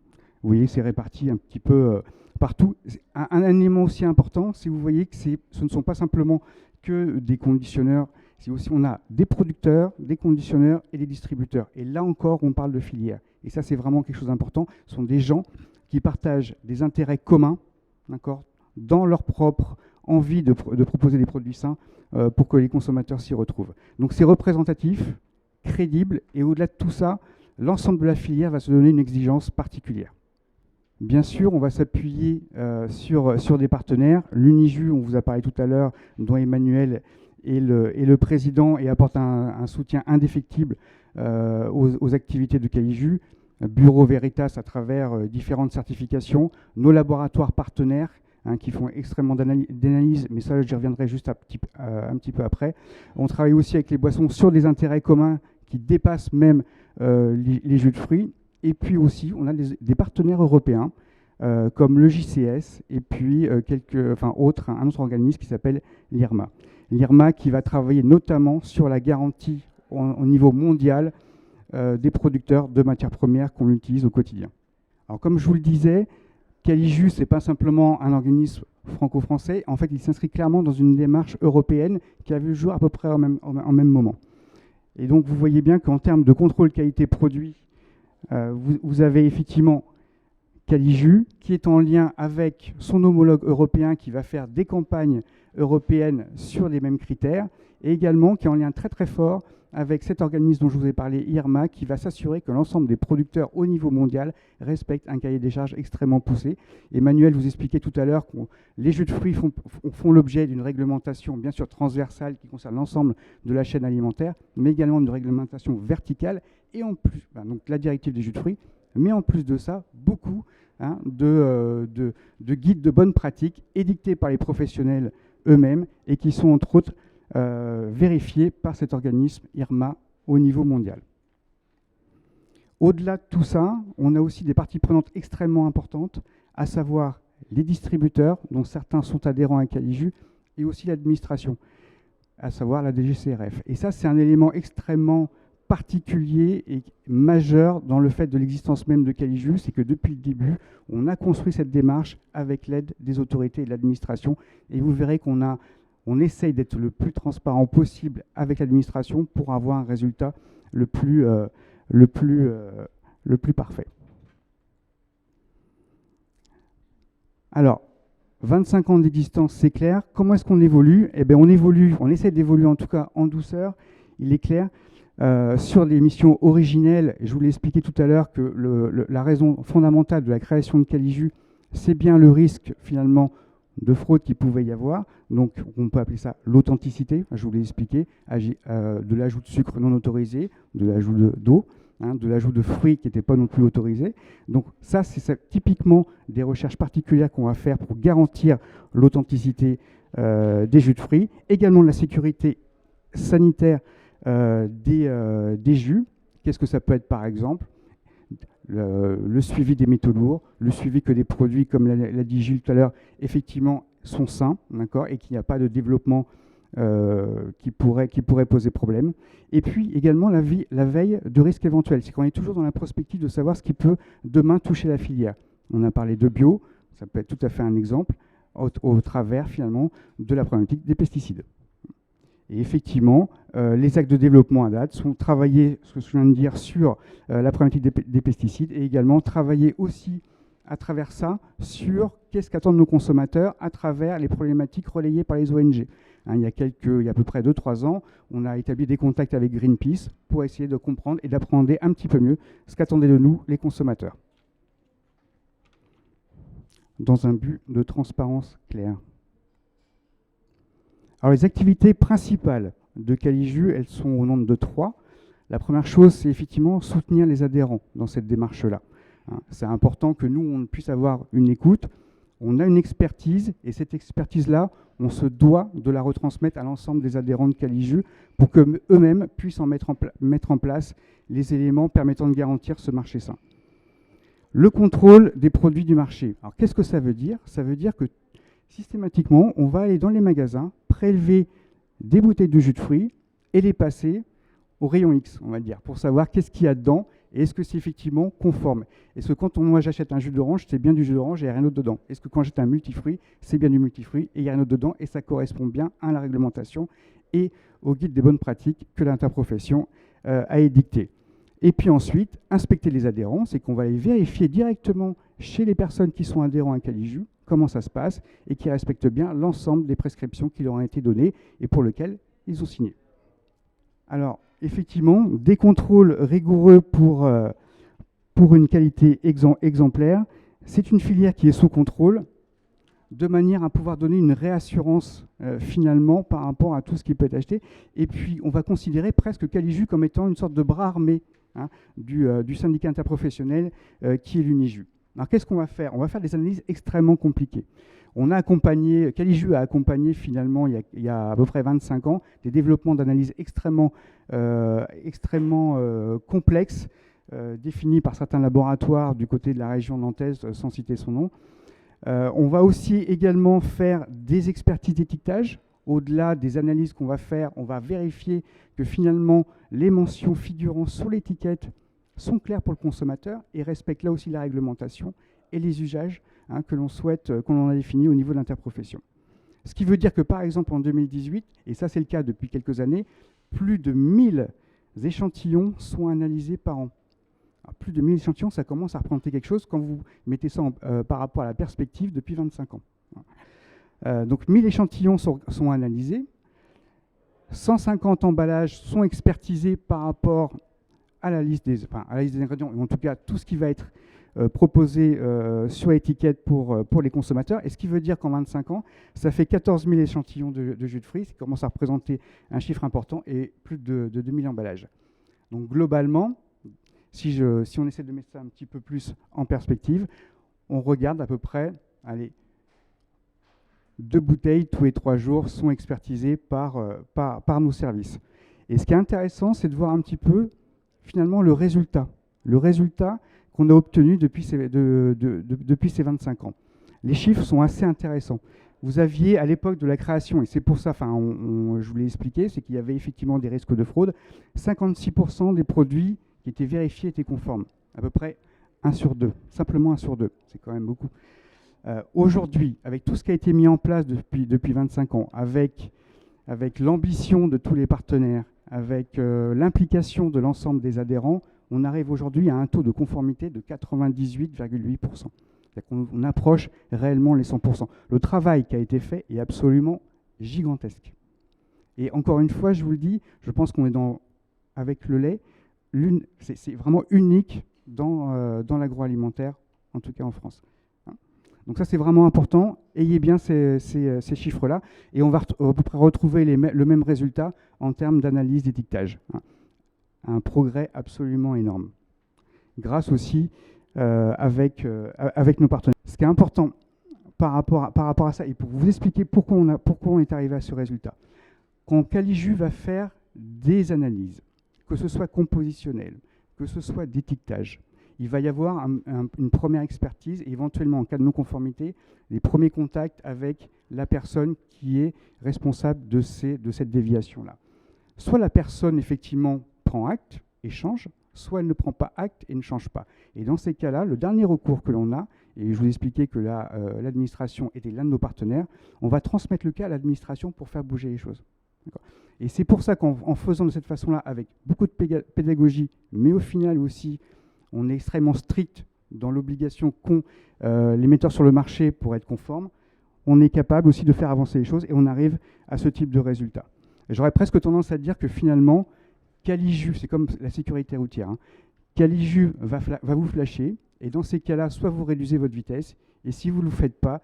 Vous voyez, c'est réparti un petit peu partout. Un élément aussi important, c'est que vous voyez que ce ne sont pas simplement que des conditionneurs, c'est aussi on a des producteurs, des conditionneurs et des distributeurs. Et là encore, on parle de filière. Et ça, c'est vraiment quelque chose d'important. Ce sont des gens qui partagent des intérêts communs, d'accord, dans leur propre envie de proposer des produits sains pour que les consommateurs s'y retrouvent. Donc c'est représentatif, crédible, et au-delà de tout ça, l'ensemble de la filière va se donner une exigence particulière. Bien sûr, on va s'appuyer sur des partenaires. L'Unijus, on vous a parlé tout à l'heure, dont Emmanuel est le président et apporte un soutien indéfectible aux activités de Calijus. Bureau Veritas à travers différentes certifications, nos laboratoires partenaires qui font extrêmement d'analyse, mais ça j'y reviendrai juste un petit peu après. On travaille aussi avec les boissons sur des intérêts communs qui dépassent même les jus de fruits. Et puis aussi, on a des partenaires européens comme le JCS et puis un autre organisme qui s'appelle l'IRMA. L'IRMA qui va travailler notamment sur la garantie au niveau mondial des producteurs de matières premières qu'on utilise au quotidien. Alors comme je vous le disais, Calijus, ce n'est pas simplement un organisme franco-français. En fait, il s'inscrit clairement dans une démarche européenne qui a vu le jour à peu près en même moment. Et donc, vous voyez bien qu'en termes de contrôle qualité produit, vous avez effectivement Calijus qui est en lien avec son homologue européen qui va faire des campagnes européennes sur les mêmes critères et également qui est en lien très très fort avec cet organisme dont je vous ai parlé, IRMA, qui va s'assurer que l'ensemble des producteurs au niveau mondial respectent un cahier des charges extrêmement poussé. Emmanuel vous expliquait tout à l'heure que les jus de fruits font l'objet d'une réglementation bien sûr transversale qui concerne l'ensemble de la chaîne alimentaire, mais également d'une réglementation verticale et en plus, donc la directive des jus de fruits, mais en plus de ça, beaucoup de guides de bonnes pratiques édictés par les professionnels eux-mêmes et qui sont entre autres vérifiés par cet organisme IRMA au niveau mondial. Au-delà de tout ça, on a aussi des parties prenantes extrêmement importantes, à savoir les distributeurs, dont certains sont adhérents à Calijus, et aussi l'administration, à savoir la DGCRF. Et ça, c'est un élément extrêmement particulier et majeur dans le fait de l'existence même de Calijus, c'est que depuis le début, on a construit cette démarche avec l'aide des autorités et de l'administration, et vous verrez on essaye d'être le plus transparent possible avec l'administration pour avoir un résultat le plus parfait. Alors, 25 ans d'existence, c'est clair. Comment est-ce qu'on évolue? Eh bien, on essaie d'évoluer en tout cas en douceur. Il est clair Sur les missions originelles, je vous l'ai expliqué tout à l'heure que la raison fondamentale de la création de Caligiu, c'est bien le risque finalement de fraude qu'il pouvait y avoir. Donc on peut appeler ça l'authenticité, je vous l'ai expliqué, de l'ajout de sucre non autorisé, de l'ajout d'eau, de l'ajout de fruits qui n'étaient pas non plus autorisés. Donc ça, c'est typiquement des recherches particulières qu'on va faire pour garantir l'authenticité des jus de fruits. Également la sécurité sanitaire des jus. Qu'est-ce que ça peut être par exemple? Le suivi des métaux lourds, le suivi que les produits, comme l'a dit Gilles tout à l'heure, effectivement sont sains, d'accord, et qu'il n'y a pas de développement qui pourrait poser problème. Et puis également la veille de risques éventuels. C'est qu'on est toujours dans la prospective de savoir ce qui peut demain toucher la filière. On a parlé de bio, ça peut être tout à fait un exemple, au travers finalement de la problématique des pesticides. Et effectivement, les actes de développement à date sont travaillés, ce que je viens de dire, sur la problématique des pesticides et également travailler aussi à travers ça sur qu'est-ce qu'attendent nos consommateurs à travers les problématiques relayées par les ONG. Il y a à peu près 2-3 ans, on a établi des contacts avec Greenpeace pour essayer de comprendre et d'apprendre un petit peu mieux ce qu'attendaient de nous les consommateurs. Dans un but de transparence claire. Alors les activités principales de Caligiu, elles sont au nombre de 3. La première chose, c'est effectivement soutenir les adhérents dans cette démarche-là. C'est important que nous, on puisse avoir une écoute. On a une expertise, et cette expertise-là, on se doit de la retransmettre à l'ensemble des adhérents de Caligiu pour qu'eux-mêmes puissent mettre en place les éléments permettant de garantir ce marché sain. Le contrôle des produits du marché. Alors qu'est-ce que ça veut dire? Ça veut dire que systématiquement, on va aller dans les magasins, prélever des bouteilles de jus de fruits et les passer au rayon X, on va dire, pour savoir qu'est-ce qu'il y a dedans et est-ce que c'est effectivement conforme. Est-ce que quand moi j'achète un jus d'orange, c'est bien du jus d'orange et il n'y a rien d'autre dedans? Est-ce que quand j'achète un multifruit, c'est bien du multifruit et il n'y a rien d'autre dedans et ça correspond bien à la réglementation et au guide des bonnes pratiques que l'interprofession a édicté. Et puis ensuite, inspecter les adhérents, c'est qu'on va les vérifier directement chez les personnes qui sont adhérents à Caligiu, comment ça se passe, et qui respectent bien l'ensemble des prescriptions qui leur ont été données et pour lesquelles ils ont signé. Alors, effectivement, des contrôles rigoureux pour une qualité exemplaire. C'est une filière qui est sous contrôle, de manière à pouvoir donner une réassurance finalement par rapport à tout ce qui peut être acheté. Et puis, on va considérer presque Caligiu comme étant une sorte de bras armé du syndicat interprofessionnel qui est l'Uniju. Alors, qu'est-ce qu'on va faire? On va faire des analyses extrêmement compliquées. Caligiu a accompagné finalement, il y a à peu près 25 ans, des développements d'analyses extrêmement complexes, définis par certains laboratoires du côté de la région nantaise, sans citer son nom. On va aussi également faire des expertises d'étiquetage. Au-delà des analyses qu'on va faire, on va vérifier que finalement les mentions figurant sur l'étiquette sont claires pour le consommateur et respectent là aussi la réglementation et les usages que l'on a définis au niveau de l'interprofession. Ce qui veut dire que par exemple en 2018, et ça c'est le cas depuis quelques années, plus de 1000 échantillons sont analysés par an. Alors, plus de 1000 échantillons, ça commence à représenter quelque chose quand vous mettez ça par rapport à la perspective depuis 25 ans. Donc 1000 échantillons sont analysés, 150 emballages sont expertisés par rapport à la liste des ingrédients, et en tout cas tout ce qui va être proposé sur l'étiquette pour les consommateurs. Et ce qui veut dire qu'en 25 ans, ça fait 14 000 échantillons de jus de fruits, ce qui commence à représenter un chiffre important, et plus de 2000 emballages. Donc globalement, si on essaie de mettre ça un petit peu plus en perspective, on regarde à peu près, 2 bouteilles tous les 3 jours sont expertisées par nos services. Et ce qui est intéressant, c'est de voir un petit peu, finalement, le résultat qu'on a obtenu depuis ces 25 ans. Les chiffres sont assez intéressants. Vous aviez, à l'époque de la création, et c'est pour ça, je vous l'ai expliqué, c'est qu'il y avait effectivement des risques de fraude, 56% des produits qui étaient vérifiés étaient conformes. À peu près 1 sur 2, simplement 1 sur 2, c'est quand même beaucoup. Aujourd'hui, avec tout ce qui a été mis en place depuis 25 ans, avec l'ambition de tous les partenaires, avec l'implication de l'ensemble des adhérents, on arrive aujourd'hui à un taux de conformité de 98,8%. On approche réellement les 100%. Le travail qui a été fait est absolument gigantesque. Et encore une fois, je vous le dis, je pense qu'on est dans avec le lait, c'est vraiment unique dans l'agroalimentaire, en tout cas en France. Donc ça, c'est vraiment important. Ayez bien ces chiffres-là. Et on va à peu près retrouver le même résultat en termes d'analyse d'étiquetage. Un progrès absolument énorme. Grâce aussi avec nos partenaires. Ce qui est important par rapport à ça, et pour vous expliquer pourquoi on est arrivé à ce résultat. Quand Caligiu va faire des analyses, que ce soit compositionnel, que ce soit d'étiquetage, il va y avoir une première expertise et éventuellement, en cas de non-conformité, les premiers contacts avec la personne qui est responsable de cette déviation-là. Soit la personne, effectivement, prend acte et change, soit elle ne prend pas acte et ne change pas. Et dans ces cas-là, le dernier recours que l'on a, et je vous expliquais que l'administration était l'un de nos partenaires, on va transmettre le cas à l'administration pour faire bouger les choses. Et c'est pour ça qu'en faisant de cette façon-là, avec beaucoup de pédagogie, mais au final aussi, on est extrêmement strict dans l'obligation qu'ont les metteurs sur le marché pour être conformes, on est capable aussi de faire avancer les choses et on arrive à ce type de résultat. J'aurais presque tendance à dire que finalement, Caligiu, c'est comme la sécurité routière, hein. Caligiu va vous flasher et dans ces cas-là, soit vous réduisez votre vitesse et si vous ne le faites pas,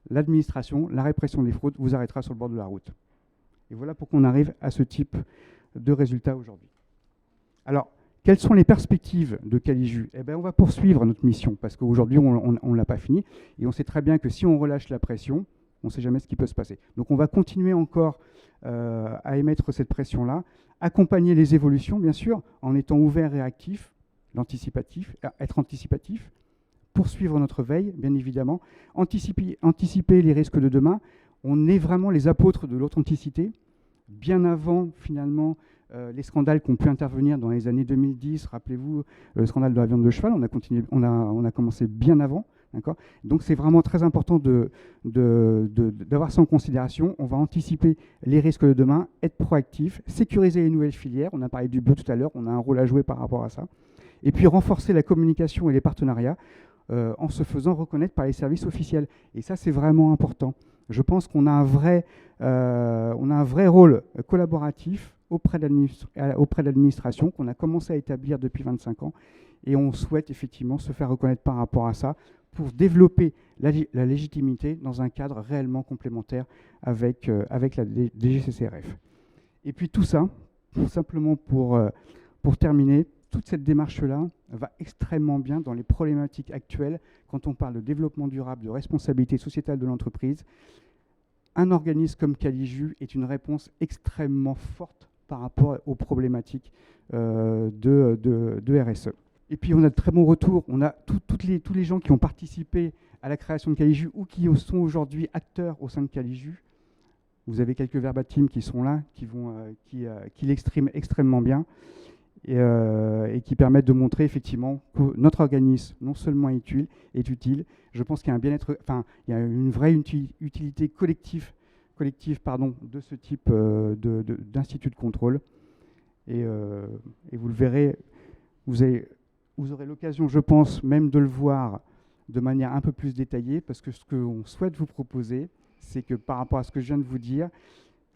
l'administration, la répression des fraudes vous arrêtera sur le bord de la route. Et voilà pourquoi on arrive à ce type de résultat aujourd'hui. Alors, quelles sont les perspectives de Caligiu? Eh bien, on va poursuivre notre mission, parce qu'aujourd'hui, on ne l'a pas fini, et on sait très bien que si on relâche la pression, on ne sait jamais ce qui peut se passer. Donc on va continuer encore à émettre cette pression-là, accompagner les évolutions, bien sûr, en étant ouvert et actif, être anticipatif, poursuivre notre veille, bien évidemment, anticiper les risques de demain. On est vraiment les apôtres de l'authenticité, bien avant, finalement, les scandales qui ont pu intervenir dans les années 2010, rappelez-vous, le scandale de la viande de cheval, on a commencé bien avant. Donc c'est vraiment très important d'avoir ça en considération. On va anticiper les risques de demain, être proactif, sécuriser les nouvelles filières. On a parlé du bio tout à l'heure, on a un rôle à jouer par rapport à ça. Et puis renforcer la communication et les partenariats en se faisant reconnaître par les services officiels. Et ça, c'est vraiment important. Je pense qu'on a un vrai rôle collaboratif auprès de l'administration qu'on a commencé à établir depuis 25 ans et on souhaite effectivement se faire reconnaître par rapport à ça pour développer la légitimité dans un cadre réellement complémentaire avec la DGCCRF. Et puis tout ça, simplement pour terminer, toute cette démarche-là va extrêmement bien dans les problématiques actuelles quand on parle de développement durable, de responsabilité sociétale de l'entreprise. Un organisme comme Caligiu est une réponse extrêmement forte par rapport aux problématiques de RSE. Et puis on a de très bons retours, on a tous les gens qui ont participé à la création de Caligiu ou qui sont aujourd'hui acteurs au sein de Caligiu. Vous avez quelques verbatim qui sont là, qui l'expriment extrêmement bien et qui permettent de montrer effectivement que notre organisme non seulement est utile, je pense qu'il y a un bien-être, il y a une vraie utilité collective de ce type d'institut de contrôle. Et vous le verrez, vous aurez l'occasion, je pense, même de le voir de manière un peu plus détaillée, parce que ce qu'on souhaite vous proposer, c'est que par rapport à ce que je viens de vous dire,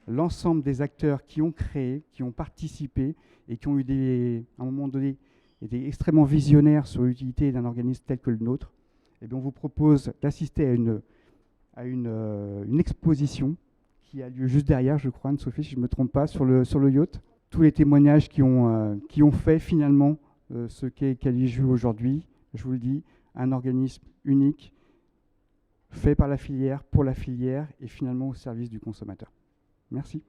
l'ensemble des acteurs qui ont créé, qui ont participé et qui ont eu à un moment donné, été extrêmement visionnaires sur l'utilité d'un organisme tel que le nôtre, eh bien on vous propose d'assister à une exposition qui a lieu juste derrière, je crois, Anne-Sophie, si je ne me trompe pas, sur le yacht. Tous les témoignages qui ont fait finalement ce qu'est Caligiu aujourd'hui, je vous le dis, un organisme unique, fait par la filière, pour la filière et finalement au service du consommateur. Merci.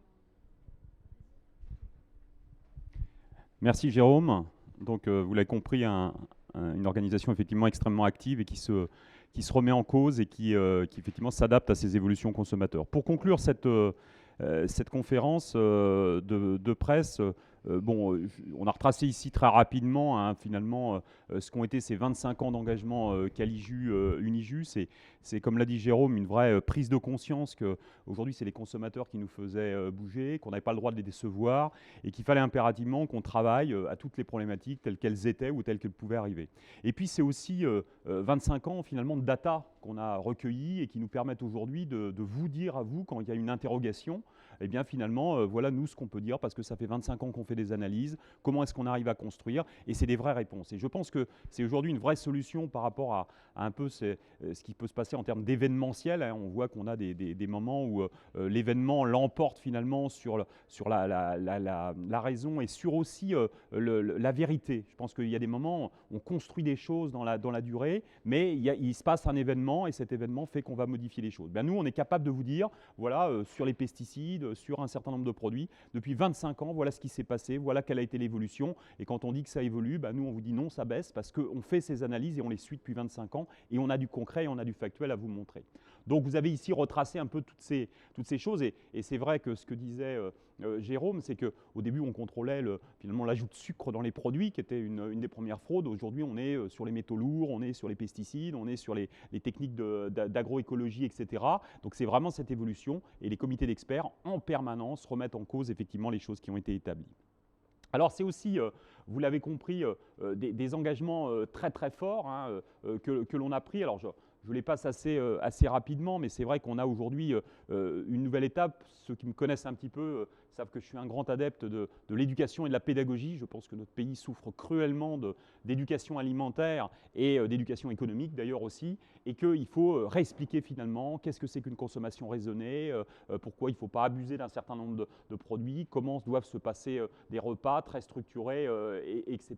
Merci Jérôme. Donc vous l'avez compris, une organisation effectivement extrêmement active et qui se remet en cause et qui effectivement s'adapte à ces évolutions consommateurs. Pour conclure cette conférence de presse, on a retracé ici très rapidement finalement ce qu'ont été ces 25 ans d'engagement Caligiu, Uniju. C'est comme l'a dit Jérôme, une vraie prise de conscience qu'aujourd'hui c'est les consommateurs qui nous faisaient bouger, qu'on n'avait pas le droit de les décevoir et qu'il fallait impérativement qu'on travaille à toutes les problématiques telles qu'elles étaient ou telles qu'elles pouvaient arriver. Et puis c'est aussi 25 ans finalement de data qu'on a recueillis et qui nous permettent aujourd'hui de vous dire à vous quand il y a une interrogation eh bien finalement, voilà nous ce qu'on peut dire, parce que ça fait 25 ans qu'on fait des analyses, comment est-ce qu'on arrive à construire, et c'est des vraies réponses. Et je pense que c'est aujourd'hui une vraie solution par rapport à un peu ce qui peut se passer en termes d'événementiel, hein. On voit qu'on a des moments où l'événement l'emporte finalement sur la raison et sur aussi la vérité. Je pense qu'il y a des moments, on construit des choses dans la durée, mais il se passe un événement et cet événement fait qu'on va modifier les choses. Ben nous, on est capable de vous dire, voilà, sur les pesticides, sur un certain nombre de produits, depuis 25 ans, voilà ce qui s'est passé, voilà quelle a été l'évolution. Et quand on dit que ça évolue, ben nous, on vous dit non, ça baisse, parce qu'on fait ces analyses et on les suit depuis 25 ans, et on a du concret et on a du factuel à vous montrer. Donc vous avez ici retracé un peu toutes ces choses, et c'est vrai que ce que disait Jérôme, c'est qu'au début, on contrôlait finalement l'ajout de sucre dans les produits, qui était une des premières fraudes. Aujourd'hui, on est sur les métaux lourds, on est sur les pesticides, on est sur les techniques d'agroécologie, etc. Donc c'est vraiment cette évolution, et les comités d'experts, en permanence, remettent en cause effectivement les choses qui ont été établies. Alors c'est aussi, vous l'avez compris, des engagements très très forts, hein, que l'on a pris. Alors je les passe assez rapidement, mais c'est vrai qu'on a aujourd'hui une nouvelle étape. Ceux qui me connaissent un petit peu savent que je suis un grand adepte de l'éducation et de la pédagogie. Je pense que notre pays souffre cruellement d'éducation alimentaire et d'éducation économique d'ailleurs aussi, et qu'il faut réexpliquer finalement qu'est-ce que c'est qu'une consommation raisonnée, pourquoi il ne faut pas abuser d'un certain nombre de produits, comment doivent se passer des repas très structurés, etc.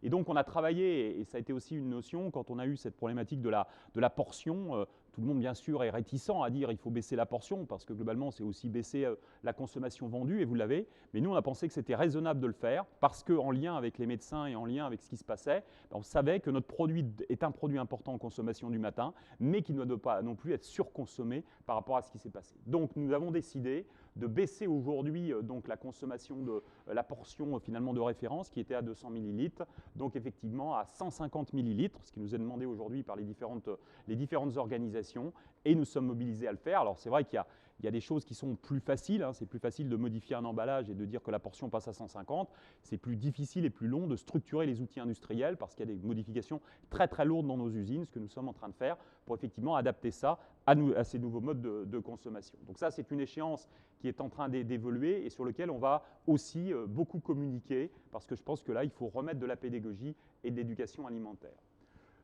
Et donc on a travaillé, et ça a été aussi une notion, quand on a eu cette problématique de la portion, tout le monde bien sûr est réticent à dire il faut baisser la portion, parce que globalement c'est aussi baisser la consommation vendue, et vous l'avez, mais nous on a pensé que c'était raisonnable de le faire, parce qu'en lien avec les médecins et en lien avec ce qui se passait, on savait que notre produit est un produit important en consommation du matin, mais qui ne doit pas non plus être surconsommé par rapport à ce qui s'est passé. Donc nous avons décidé de baisser aujourd'hui donc la consommation de la portion finalement de référence, qui était à 200 ml, donc effectivement à 150 ml, ce qui nous est demandé aujourd'hui par les différentes organisations, et nous sommes mobilisés à le faire. Alors c'est vrai qu'il y a des choses qui sont plus faciles, hein. C'est plus facile de modifier un emballage et de dire que la portion passe à 150. C'est plus difficile et plus long de structurer les outils industriels, parce qu'il y a des modifications très très lourdes dans nos usines, ce que nous sommes en train de faire pour effectivement adapter ça à ces nouveaux modes de consommation. Donc ça, c'est une échéance qui est en train d'évoluer et sur lequel on va aussi beaucoup communiquer, parce que je pense que là, il faut remettre de la pédagogie et de l'éducation alimentaire.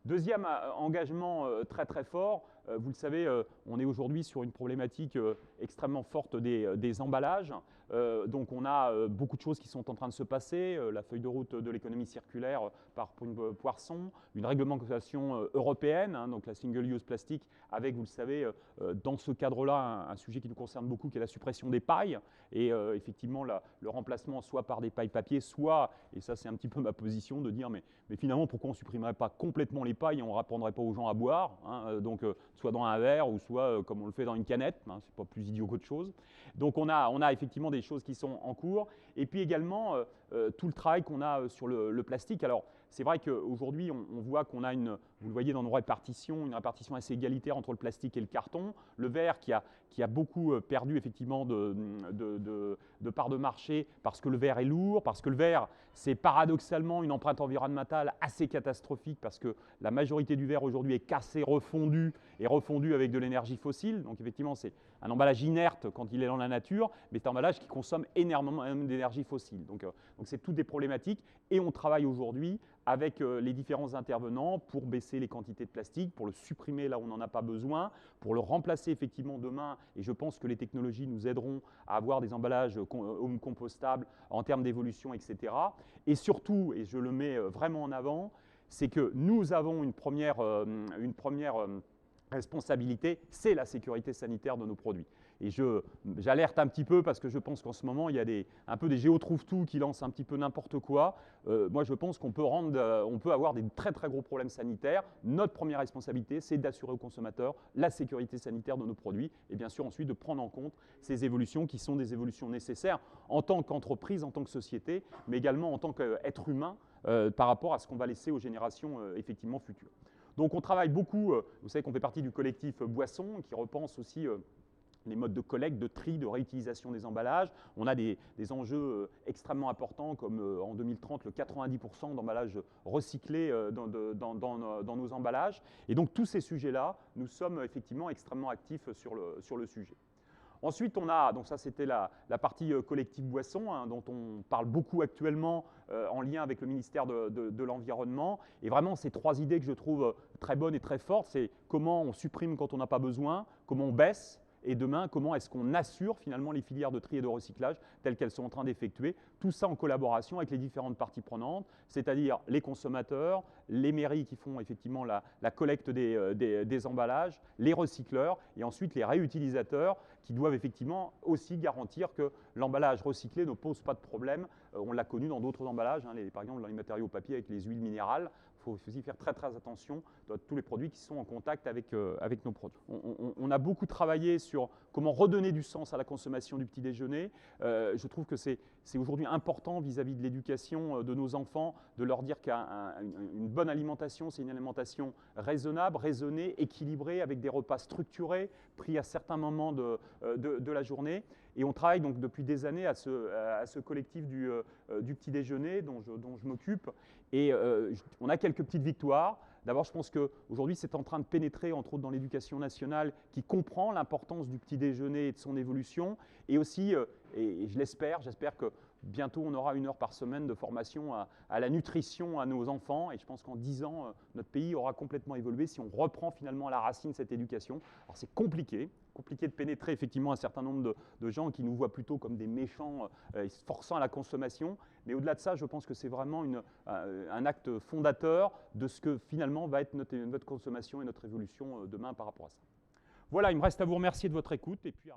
Deuxième engagement très très fort, vous le savez, on est aujourd'hui sur une problématique extrêmement forte des emballages. Donc on a beaucoup de choses qui sont en train de se passer, la feuille de route de l'économie circulaire par Poisson, une réglementation européenne, hein, donc la Single Use Plastic, avec, vous le savez, dans ce cadre-là, un sujet qui nous concerne beaucoup, qui est la suppression des pailles, et effectivement le remplacement soit par des pailles papier, soit, et ça c'est un petit peu ma position, de dire mais finalement pourquoi on ne supprimerait pas complètement les pailles et on ne rapprendrait pas aux gens à boire, hein, donc soit dans un verre ou soit comme on le fait dans une canette, hein, c'est pas plus idiot qu'autre chose. Donc on a effectivement des choses qui sont en cours, et puis également tout le travail qu'on a sur le plastique. Alors c'est vrai qu'aujourd'hui on voit qu'on a vous le voyez dans nos répartitions, une répartition assez égalitaire entre le plastique et le carton. Le verre qui a beaucoup perdu effectivement de part de marché, parce que le verre est lourd, parce que le verre c'est paradoxalement une empreinte environnementale assez catastrophique, parce que la majorité du verre aujourd'hui est cassé, refondu, et refondu avec de l'énergie fossile. Donc effectivement c'est un emballage inerte quand il est dans la nature, mais c'est un emballage qui consomme énormément d'énergie fossile. Donc c'est toutes des problématiques, et on travaille aujourd'hui avec les différents intervenants pour baisser les quantités de plastique, pour le supprimer là où on n'en a pas besoin, pour le remplacer effectivement demain, et je pense que les technologies nous aideront à avoir des emballages home compostables en termes d'évolution, etc. Et surtout, et je le mets vraiment en avant, c'est que nous avons une première responsabilité, c'est la sécurité sanitaire de nos produits. Et j'alerte un petit peu, parce que je pense qu'en ce moment, il y a un peu des géotrouve-tout qui lancent un petit peu n'importe quoi. Moi, je pense qu'on peut avoir des très très gros problèmes sanitaires. Notre première responsabilité, c'est d'assurer aux consommateurs la sécurité sanitaire de nos produits, et bien sûr ensuite de prendre en compte ces évolutions qui sont des évolutions nécessaires en tant qu'entreprise, en tant que société, mais également en tant qu'être humain par rapport à ce qu'on va laisser aux générations effectivement futures. Donc on travaille beaucoup, vous savez qu'on fait partie du collectif Boisson, qui repense aussi les modes de collecte, de tri, de réutilisation des emballages. On a des enjeux extrêmement importants, comme en 2030 le 90% d'emballages recyclés dans nos emballages. Et donc tous ces sujets-là, nous sommes effectivement extrêmement actifs sur le sujet. Ensuite, on a, donc ça c'était la partie collective boisson, hein, dont on parle beaucoup actuellement en lien avec le ministère de l'Environnement. Et vraiment, ces 3 idées que je trouve très bonnes et très fortes, c'est comment on supprime quand on n'a pas besoin, comment on baisse, et demain, comment est-ce qu'on assure finalement les filières de tri et de recyclage telles qu'elles sont en train d'effectuer, tout ça en collaboration avec les différentes parties prenantes, c'est-à-dire les consommateurs, les mairies qui font effectivement la collecte des emballages, les recycleurs et ensuite les réutilisateurs qui doivent effectivement aussi garantir que l'emballage recyclé ne pose pas de problème. On l'a connu dans d'autres emballages, hein, par exemple dans les matériaux papier avec les huiles minérales. Il faut aussi faire très très attention à tous les produits qui sont en contact avec nos produits. On a beaucoup travaillé sur comment redonner du sens à la consommation du petit déjeuner. Je trouve que c'est aujourd'hui important vis-à-vis de l'éducation de nos enfants de leur dire qu'une bonne alimentation, c'est une alimentation raisonnable, raisonnée, équilibrée, avec des repas structurés, pris à certains moments de la journée. Et on travaille donc depuis des années à ce collectif du petit déjeuner dont je m'occupe. Et on a quelques petites victoires. D'abord, je pense qu'aujourd'hui, c'est en train de pénétrer, entre autres dans l'éducation nationale, qui comprend l'importance du petit déjeuner et de son évolution. Et aussi, et je l'espère, j'espère que bientôt on aura 1 heure par semaine de formation à la nutrition à nos enfants. Et je pense qu'en 10 ans, notre pays aura complètement évolué si on reprend finalement à la racine cette éducation. Alors c'est compliqué de pénétrer effectivement un certain nombre de gens qui nous voient plutôt comme des méchants forçant à la consommation. Mais au-delà de ça, je pense que c'est vraiment un acte fondateur de ce que finalement va être notre consommation et notre évolution demain par rapport à ça. Voilà, il me reste à vous remercier de votre écoute. Et puis